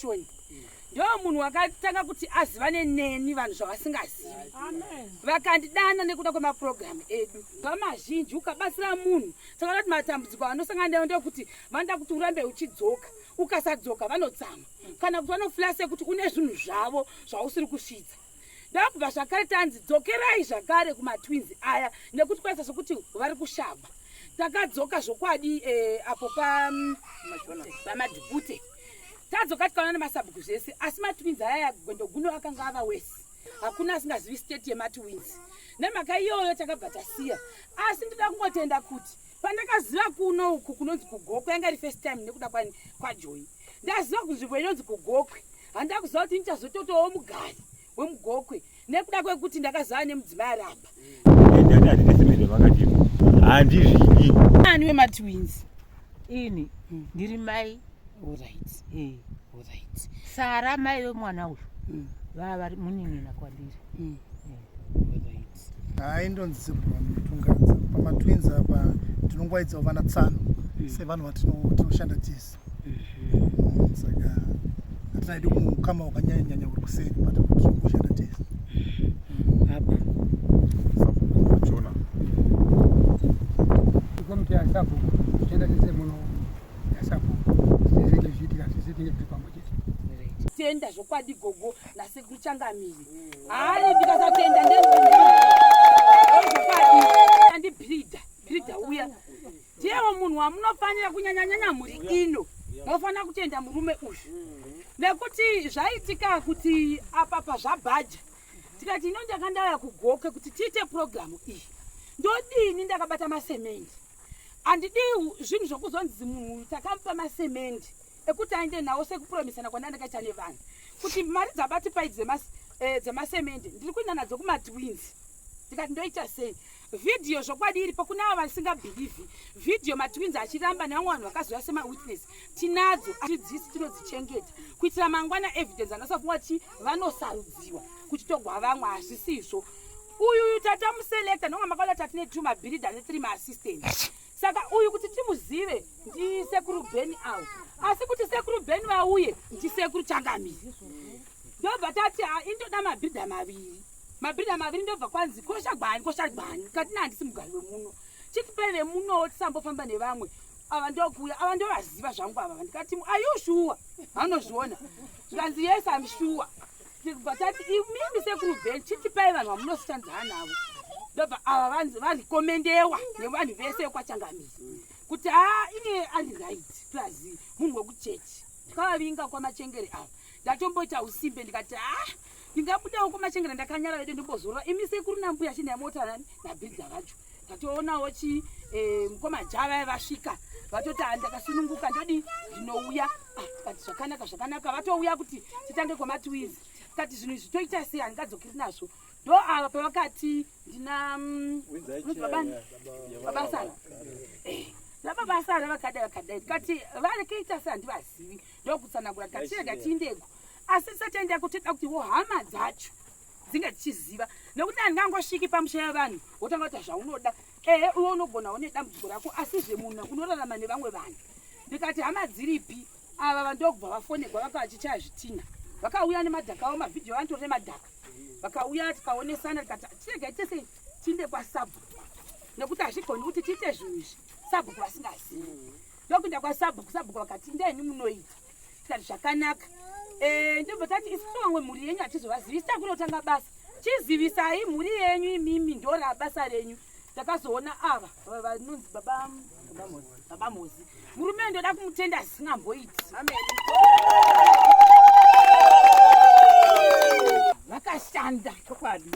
Shoni ndio munhu wakatanga kuti azivane neni vanhu zvavasingazivi vakandidana nekuda kwemaprogramu edu vamazhinji ukabatsira munhu saka kuti matambudziko anosangana nayo ndekuti vanoda kuti urambe uchidzoka ukasadzoka vanotsama kana kuti vanofulase kuti une zvinhu zvavo zvausiri kusvitsa ndakubva zvakare tanzi dzokerai zvakare kumatwins aya nekuti kwaita sokuti vari kushaba. Takadzoka zvokwadi apo pamadhibute tadzoka tikaona nemasabhuku zvese asi matwins aya Gwendoguno akanga ava wese. Hakuna asingazivi state yematwins. Nemhaka iyoyo takabva tasiya. Asi ndoda kungotenda kuti pandakaziva kuno uku kunonzi kuGokwe yanga iri first time nekuda kwaJoy. Ndaziva kunzvimbo inonzi kuGokwe. Handida kuziva kuti ndichazototowo mugari wemuGokwe nekuda kwekuti ndakaziva nemudzimai arapa. Handizvidi. Ani wematwins? Ini ndiri mai. Alright. Alright. Sara mai wemwana uyu. Vari munin'ina kwandiri. Hai ndonzi Zebra Mutungadza. Pamatwins apa tinongwaidza vana tsano sevanhu vatinoshanda tisi. Saka hatinaidi kumukama wakanyanya uri kuseri but tinoshanda tisi. Hapo. Chona. Komiti ya sabu kuchenda tisi muno ya sabu. Zvinge zviitika tisi tinge tiri pamwe chete. Tenda zvokwadi gogo nasekuru Changamire. Hai ndikasatenda ndibhirida uya. Ndiyewo munhu wamunofanira kunyanya muri ino. Mofanira kutenda murume uyu. Nekuti zvaitika kuti apa pazvabhaja. Tikati ino ndakandauya kuGokwe kuti tiite programu iyi. Ndodini ndakabata masemendi. Handidi zvinhu zvokuzonzi munhu takamupa masemendi. Ekuti aende nawo sekupromisana kwandakaita nevanhu. Kuti mari dzabati pai dzemasemendi ndiri kuenda nadzo kumatwins. Tikati ndoita sei? Video zvokwadi iripo kuna ava vasingabhilivhi. Video matwins achiramba nevamwe vanhu vakazoya semawitness. Tinadzo atidzisi tinodzichengeta. Kuitira mangwana evidence anosafunga kuti vanosarudziwa. Kuti togwa vamwe hazvisizvo. Uyu tatamuselekta nonga makaona tatine 2 mabhirida ne3 maassistants. Saka uyu kuti timuzive ndisekuru Beni awo. Asi kuti sekuru Beni vauye ndisekuru Changamire. Ndobva tati indoda mabhirida maviri. Mabhirida maviri ndobva kwanzi kosha gwani. Kati handisi mugari wemuno. Chitipere muno tisambofamba nevamwe. Ava ndokuya, ava ndovaziva zvangu ava. Ndikati are you sure? Vanozviona. Zvikanzi yes I'm sure. Ndobva tati imimi sekuru Beni chitipere vanhu vamunoshandzana navo. Ndobva ava varikomendewa nevanhu vese kwaChangamire. Kuti iye ari right plus munhu wekuchechi. Ndikavavinga kwamachengere ava. Ndatomboita usimbe ndikati ndingabudawo kwamachengere ndakanyara vedu ndimbozorora. Imi sekuru nambuya chine mota nabhidza vacho. Tatoonawo mukoma Java vasvika. Vatoti ndakasununguka ndodi ndinouya. Kati zvakanaka vatouya kuti titange kwamatwins. Kati zvinhu izvi toita sei handingadzokeri nazvo. Ndo ava pavakati ndina babasara. Babasara vakadai. Kati varekeita sei handivazivi. Ndokutsanangura kati chirega tiindeko. Asi tisatenda kuti toda kuti hama dzacho dzinge dzichiziva. Nekuti handingangosviki pamusha yavanhu wotanga kuita zvaunoda. Uwo unogonawo nedambudziko rako asi zvemunhu unorarama nevamwe vanhu. Ndikati hama dziripi ava vandobva vafonegwa vaka vachichaya zvitina. Vakauya nemadhaka avo mavhidhiyo vantori nemadhaka. Vakauya tikaonesana tikati chirega tese tiinde kwaSabhuku. Nekuti hazvigoni kuti tiite zvinhu izvi Sabhuku vasingazivi. Ndokuenda kwaSabhuku vakati ndeni munoita. Tikati zvakanaka. Ndobva tati isusu vamwe mhuri yenyu hatizovazivi. Sitakunotanga basa. Chizivisai mhuri yenyu imimi ndora basa renyu. Takazoona ava vanonzi baba Mozi. Murume ndoda kumutenda zisingamboiti. Amen. Vakashanda.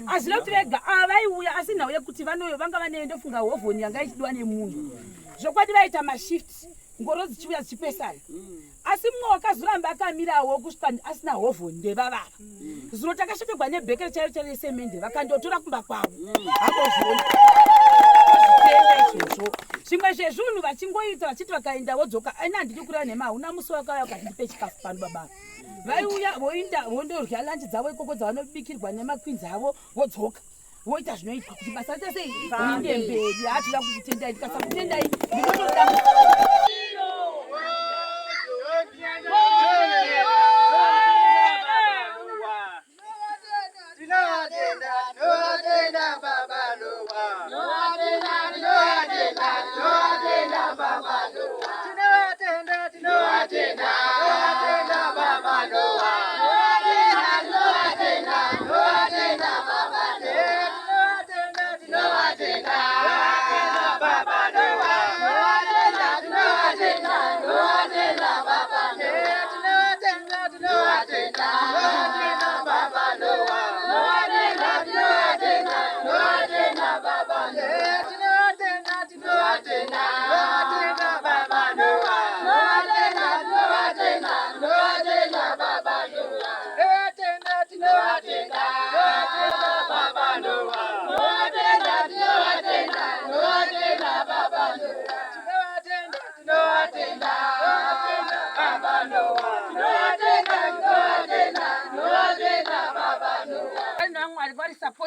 Hazvina kuti vega vaiuya asi nhauye kuti vanga vanoendofunga hovhoni yanga ichidiwa nemunhu. Zvokwadi vaita mashift ngoro dzichiuya dzichipesana. Asi mumwe wakazoramba akamirawo kusvika asina hovhoni ndevavava. Zvino takasvipigwa nebhekere chairo resemende vakandotora kumba kwavo. Hakuzviona. Izvozvo. Zvimwe zvezvinhu vachingoita vachiti vakaenda vodzoka handidi kurara nema una musi wakauya ukandipe chikafu pano baba. Vaiuya voinda vondorya lanchi dzavo ikoko dzavanobikirwa nemakwinzi avo vodzoka. Voita zvinoitwa kuti basa rite sei riende mberi. Hatida kukutendai ndikasakutendai ndinotoda Baba Noah.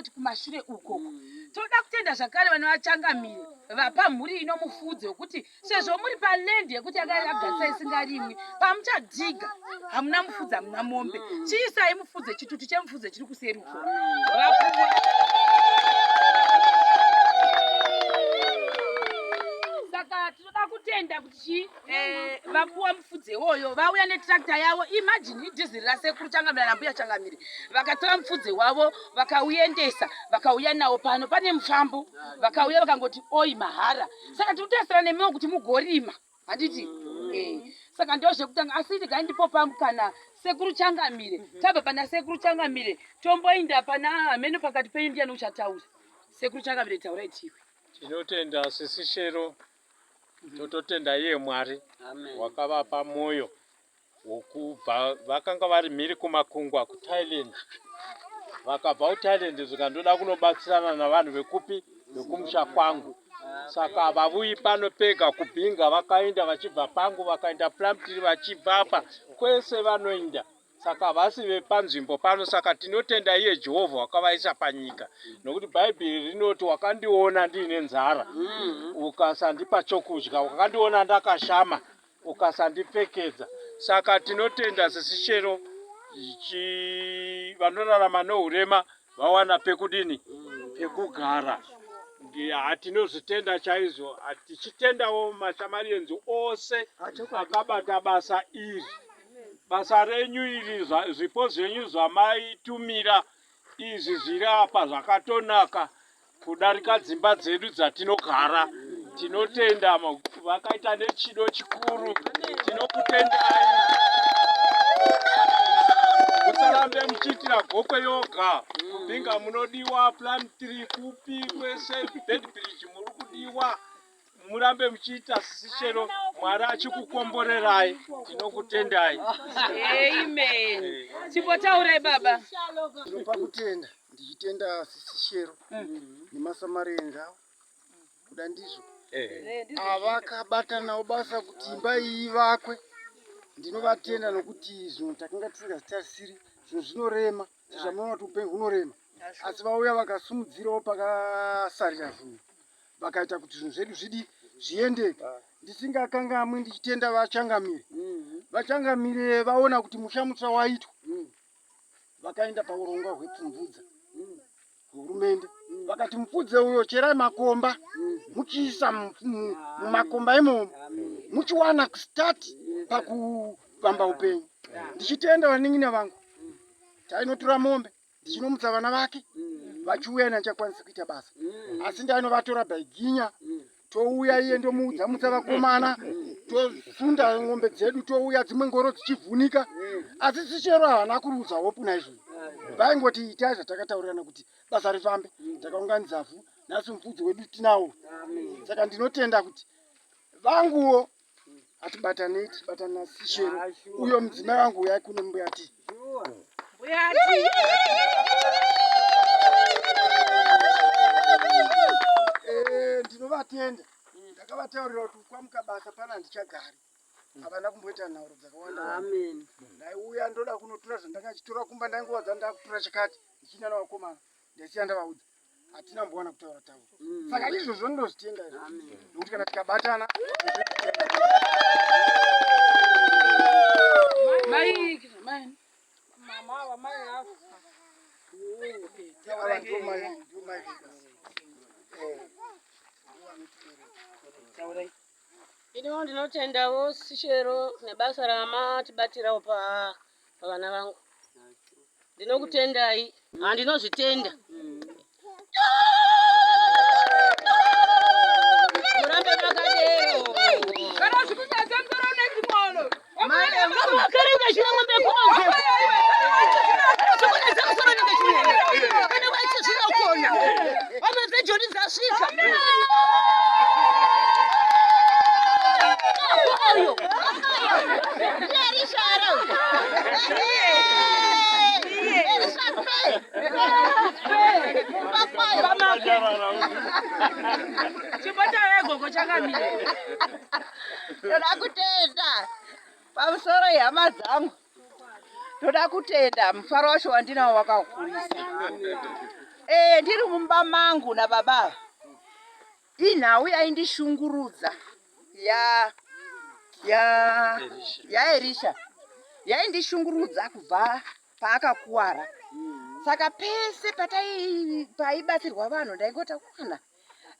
kuti kumashure ukoko toda kutenda zvakare vana vachangamire vapa mhuri ino mufudze wekuti sezvo muri palendi yekuti yakagarisa isingarimwi pamuchadhiga hamuna mufudze hamuna mombe chiisai mufudze chitutu chemufudze chiri kuseri uko vapuwa saka tinoda kutenda kuti vapuwa mufudze woyo vauya netrakta yavo imagine idhiziri rasekuru changamire nambuya changamire vakatora mufudze wavo vakauendesa vakauya nawo pano pane mufambo vakauya vakangoti oi mahara saka tirikutarisana nemiwo kuti mugorima handiti saka ndozvekutanga asi regai ndipopa kana sekuru changamire tabva pana sekuru changamire tomboinda pana hameno pakati penyu ndiani uchataura sekuru changamire taurai tiwe tinotenda sisi Shero tototenda iye Mwari wakavapa moyo wokubva vakanga vari mhiri kumakungwa kuThailand vakabva kuThailand zvikandoda kunobatsirana navanhu vekupi vekumusha kwangu saka vavuyi pano pega kubhinga vakaenda vachibva pangu vakaenda Plumtree vachibva apa kwese vanoenda saka vasi vepanzvimbo pano saka tinotenda iye Jehovha wakavaisa panyika nokuti Bhaibheri rinoti wakandiona ndiine nzara ukasandipa chokudya wakandiona ndakashama ukasandipfekedza saka tinotenda sisi Shero vanorarama nourema vawana pekudini pekugara hatinozvitenda chaizvo tichitendawo mashamari enzu ose akabata basa iri basa renyu iri zvipo zvenyu zvamaitumira izvi zviri apa zvakatonaka kudarika dzimba dzedu dzatinogara tinotenda vakaita nechido chikuru tinokutendai musarambe muchiitira gokwe yoga kubhinga munodiwa Plumtree kupi kwese Bedbridge muri kudiwa murambe muchiita sisi Shero Mwari achikukomborerai tinokutendai amen chipotaurai baba Tinopa kutenda ndichitenda sisi Shero nemasamari enzawo kuda ndizvo avakabatanawo basa kuti imba iyi ivakwe ndinovatenda nokuti zvinhu takanga tisingazitarisiri zvinhu zvinorema zvamunoona kuti upenyu hunorema asi vauya vakasumudzirawo pakasarira zvinhu vakaita kuti zvinhu zvedu zvidi zviendeke ndisingakangamwi ndichitenda vachangamire vaona kuti musha mutsva waitwa vakaenda paurongwa hwepfumvudza hurumende vakati mupfudze uyo cherai makomba muchiisa mumakomba imomo muchiwana kustati pakuvamba upenyu ndichitenda vaning'ina vangu tainotora mombe ndichinomutsa vana vake vachiuya nachakwanisa kuita basa asi ndainovatora bhaiginya touya iye ndomuudza mutsa vakomana tosunda ng'ombe dzedu touya dzimwe ngoro dzichivhunika asi sisi Shero havana kurudza hopu naizvozvo vaingoti itai zvatakataurirana kuti basa rifambe takaunganidza vhu nhasi mupfudzi wedu tinawo saka ndinotenda kuti vanguwo hatibatanei tichibatana nasisi Shero uyo mudzimai wangu uyai kune mbuya tii ndinovatenda ndakavataurira kuti kwamuka basa pana ndichagari havana kumboita nhauro dzakawanda ndaiuya ndoda kunotora zvandakachitora kumba ndaingowadza ndakutora chakati ndichienda navakomana ndaisiya ndavaudza hatina mbowana kutaura tauro saka izvozvo ndinozvitenda izvo nokuti kana tikabatana Ino ndinotendawo sisi Shero nebasa ramatibatirawo pavana vangu ndinokutendai handinozvitenda murambe makadero kana zvikunyadza mtorone ndimono vakaringa chinombe kwavo sokonedza kusoronenge chimwe kana vaite zvinokona vamazve joni dzasvika oyo ndierishara chipotaurai gogo chakamire Toda kutenda pamusoro yehama dzangu, toda kutenda mufaro wacho wandinawo wakakurisa. ndiri mumba mangu nababa. Inhau yaindishungurudza ya Elisha. Yaindishungurudza kubva paakakuwara. Saka pese paibatsirwa vanhu ndaingoti kwana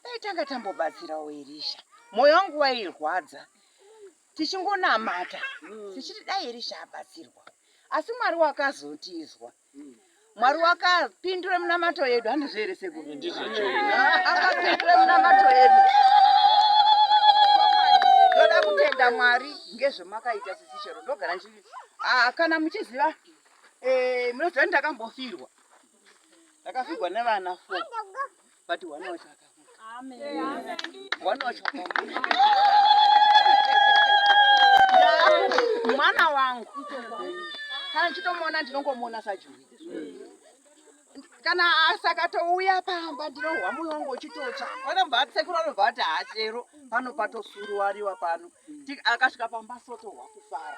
dai tanga tambobatsirawo Elisha. Moyo wangu wairwadza. Tichingonamata tichiti dai Elisha abatsirwa. Asi Mwari wakazotizwa. Mwari wakapindura munamato yedu. Handizvere sekuru akapindura munamato yedu. Ndoda kutenda Mwari ngezvemakaita sisishero. Ndogara ndichiti kana muchiziva munoziva ndakambofirwa. Ndakafirwa nevana 4 but one wacho akamuka. Amen. One wacho akamuka. Mwana wangu kana ndichitomona ndinongomona sajuri. Kana asakatouya pamba ndinohwa mwoyo wangu uchitotsva. Vanobva sekuru vanobva vati hachero pano patosuruwariwa pano. Akasvika pamba sotohwa kufara.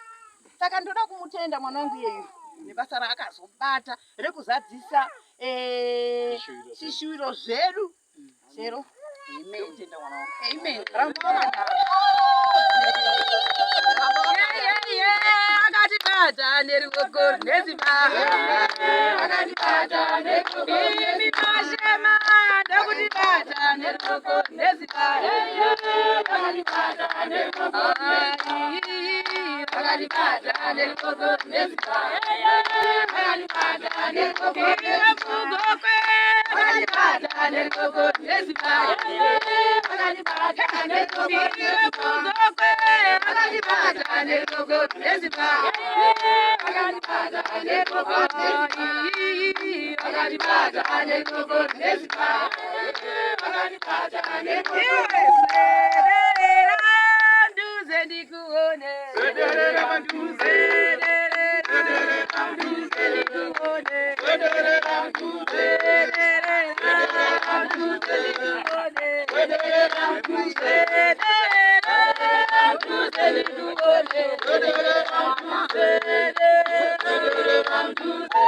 Saka ndoda kumutenda mwana wangu iyeyu nebasa raakazobata rekuzadzisa shishuwiro zvedu. Chero kutenda mwana wangu. Amen. Akatibata nerugogoro neziba. Akatibata nerugogoro mashema ndakutibata nerugogoro neziba. Akatibata nerugogoro. Akatibata nerugogoro neziba. Akatibata nerugogoro neziba. Akatibata nerugogoro neziba. Akatibata nerugogoro neziba. Akatibata nerugogoro neziba. Akatibata nerugogoro neziba. Akatibata nerugogoro neziba. Akatibata nerugogoro nduze ndikuone. Sederera nduze. Sederera nduze ndikuone. Sederera nduze. Sederera nduze ndikuone. Sederera nduze. Sederera nduze ndikuone. Sederera nduze. Sederera nduze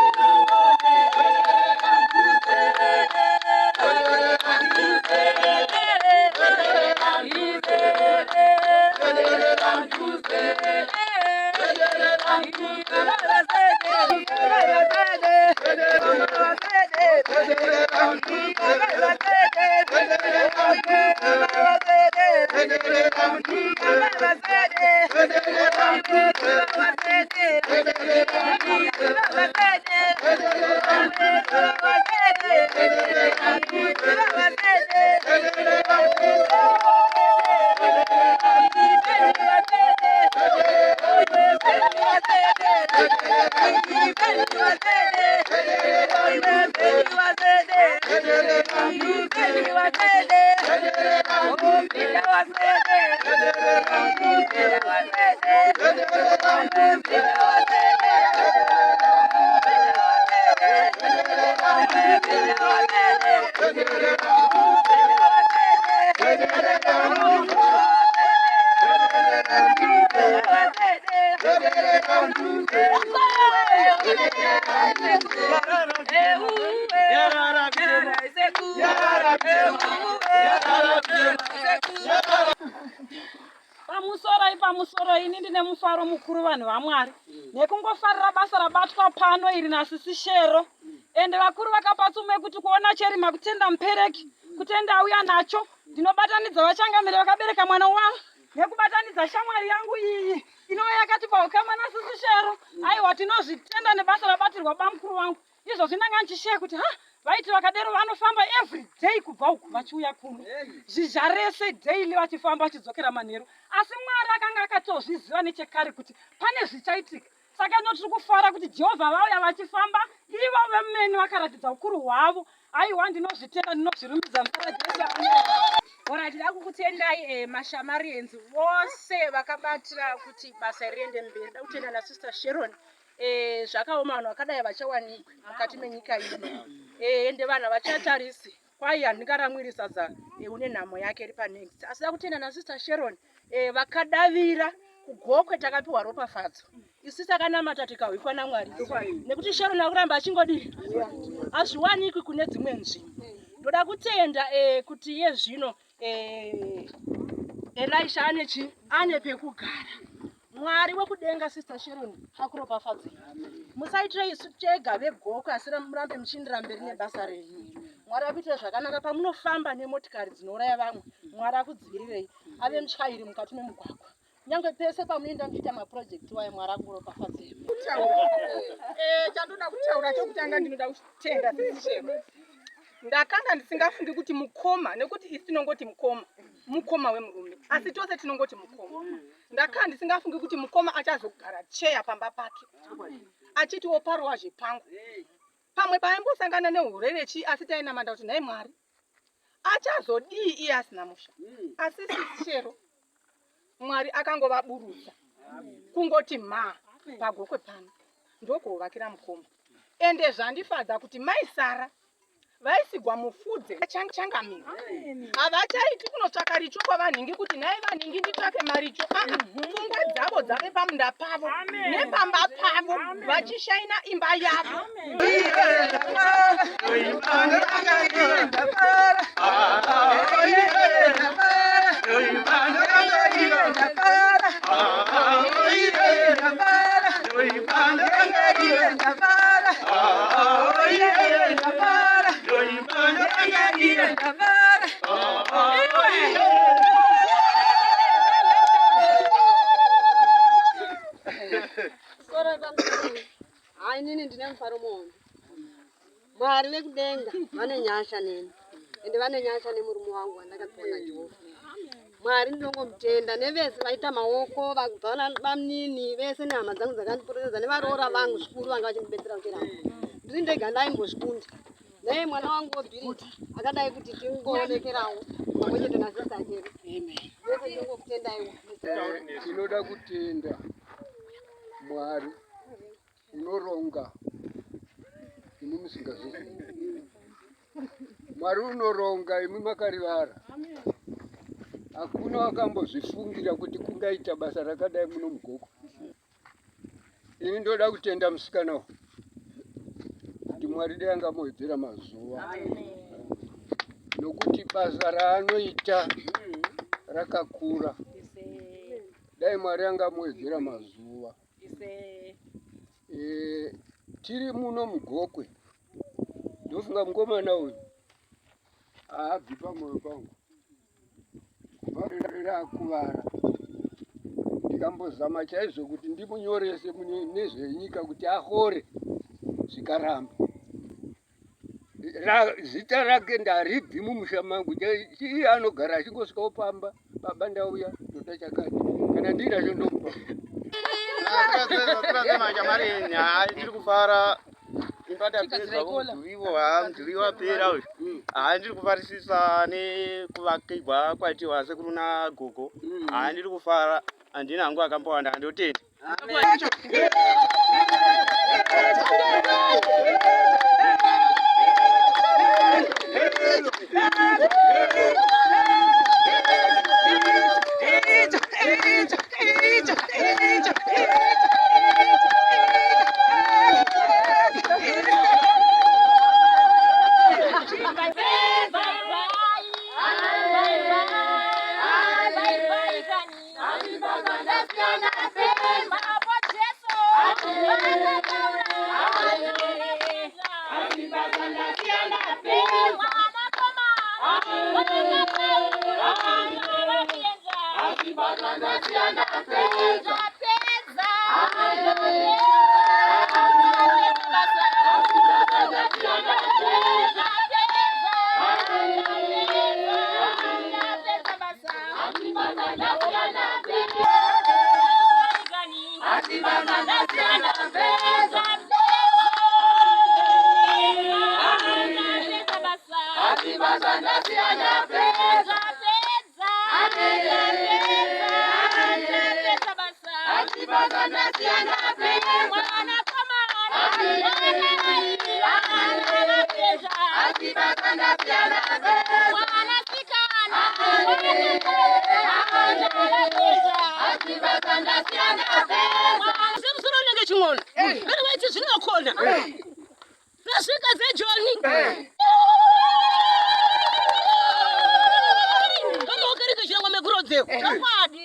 pamusoro ini ndine mufaro mukuru vanhu vaMwari nekungofarira basa rabatwa pano iri nasisishero ende vakuru vakapatsume kuti kuona cherima kutenda mupereki kutenda auya nacho ndinobatanidza vachangamire vakabereka mwana wangu nekubatanidza shamwari yangu iyi inova yakati paukama nasisishero aiwa tinozvitenda nebasa rabatirwa bamukuru vangu izvo zvinanga nchisheya kuti vaiti vakadero vanofamba every day kubva uku vachiuya kuno zhizha rese daily vachifamba vachidzokera manheru asi Mwari akanga akatozviziva nechekare kuti pane zvichaitika saka ndotiri kufara kuti Jehovha vauya vachifamba ivo vemene vakaratidza ukuru hwavo aiwa ndinozvitenda ndinozvirumbidza muzita raJesu. Ora ndida kukutendai mashamarians vose vakabatira kuti basa riende mberi. Ndida kutenda na Sister Sharon zvakaoma vanhu vakadai vachawanikwa mukati menyika ino ende vanhu vachatarisi kwai handingaramwiri sadza une nhamo yake iri panext asi da kutenda na Sister Sharon vakadavira kugokwe takapiwa ropafadzo isu takanamata tikahwikwa naMwari nekuti Sharon akuramba achingodii azviwanikwi kune dzimwe nzvimbo. Ndoda kutenda kuti iye zvino Elisha ane pekugara. Mwari wekudenga Sister Sharon akuropafadzei. Musaitira isu tega vegoko asi murambe muchindira mberi nebasa renyu. Mwari akuitira zvakanaka pamunofamba nemotikari dzinouraya vamwe. Mwari akudzivirirei ave mutyairi mukati memugwagwa. Nyange pese pamunoenda muchiita maprojekti wayo Mwari akuropafadzei. Chandoda kutaura chokutanga ndinoda kutenda Sharon. Ndakanga ndisingafungi kuti mukoma nekuti isi tinongoti mukoma wemurume asi tose tinongoti mukoma. Ndakanga ndisingafungi kuti mukoma achazogara cheya pamba pake achiti woparwa zvepangu. Pamwe paimbosangana neurwere chi asi tainamanda kuti nhaye Mwari achazodii iye asina musha. Asi Shero Mwari akangovaburutsa kungoti pagokwe pano ndokuovakira mukoma. Ende zvandifadza kuti maisara vaisigwa mufudze changamira. Havachaiti kunotsvaka richo kwavanhingi kuti nai vanhingi nditsvake maricho. Pfungwa dzavo dzave pamunda pavo nepamba pavo vachishaina imba yavo. Nini ndine mufaro muhondo. Mwari vekudenga vane nyasha neni ende vane nyasha nemurume wangu wandakapiwa naJehovha. Mwari ndinongomutenda nevese vaita maoko vakubva vamunini vese nehama dzangu dzakandipoteredza nevaroora vangu zvikuru vanga vachindibetsera kucheramo. Ndiri ndega ndaimbozvikunda. Naye mwana wangu wobhirita akadai kuti tingoonekerawo pamwechete naSister Sharon. Vese ndingokutendaiwo. Tinoda kutenda Mwari unoronga imi musingazivi. Mwari unoronga imi makarivara. Hakuna wakambozvifungira kuti kungaita basa rakadai muno mugoko. Ini ndoda kutenda musikana kuti Mwari dai angamuwedzera mazuva. Nokuti basa raanoita rakakura. Dai Mwari angamuwedzera mazuva. Tiri muno mugokwe ndofunga mukomana uyu haabvi pamwoyo pangu kubva rakuvara. Ndikambozama chaizvo kuti ndimunyorese nezvenyika kuti ahore zvikaramba. Zita rake ndaribvi mumusha mangu. Iye anogara achingosvikawo pamba baba ndauya ndoda chakati kana ndinacho ndokupa. Ndiri kufara imbadapedza mudhuri wapera uyu. Ndiri kufarisisa nekuvakirwa kwaitiwa sekuru nagogo. Ndiri kufara handina hangu akambowanda handotenda. Zimzuru ching'ona mene waiti zvinokona nasvika zejoni kama ukarika chirangwa mekurodzeko chokwadi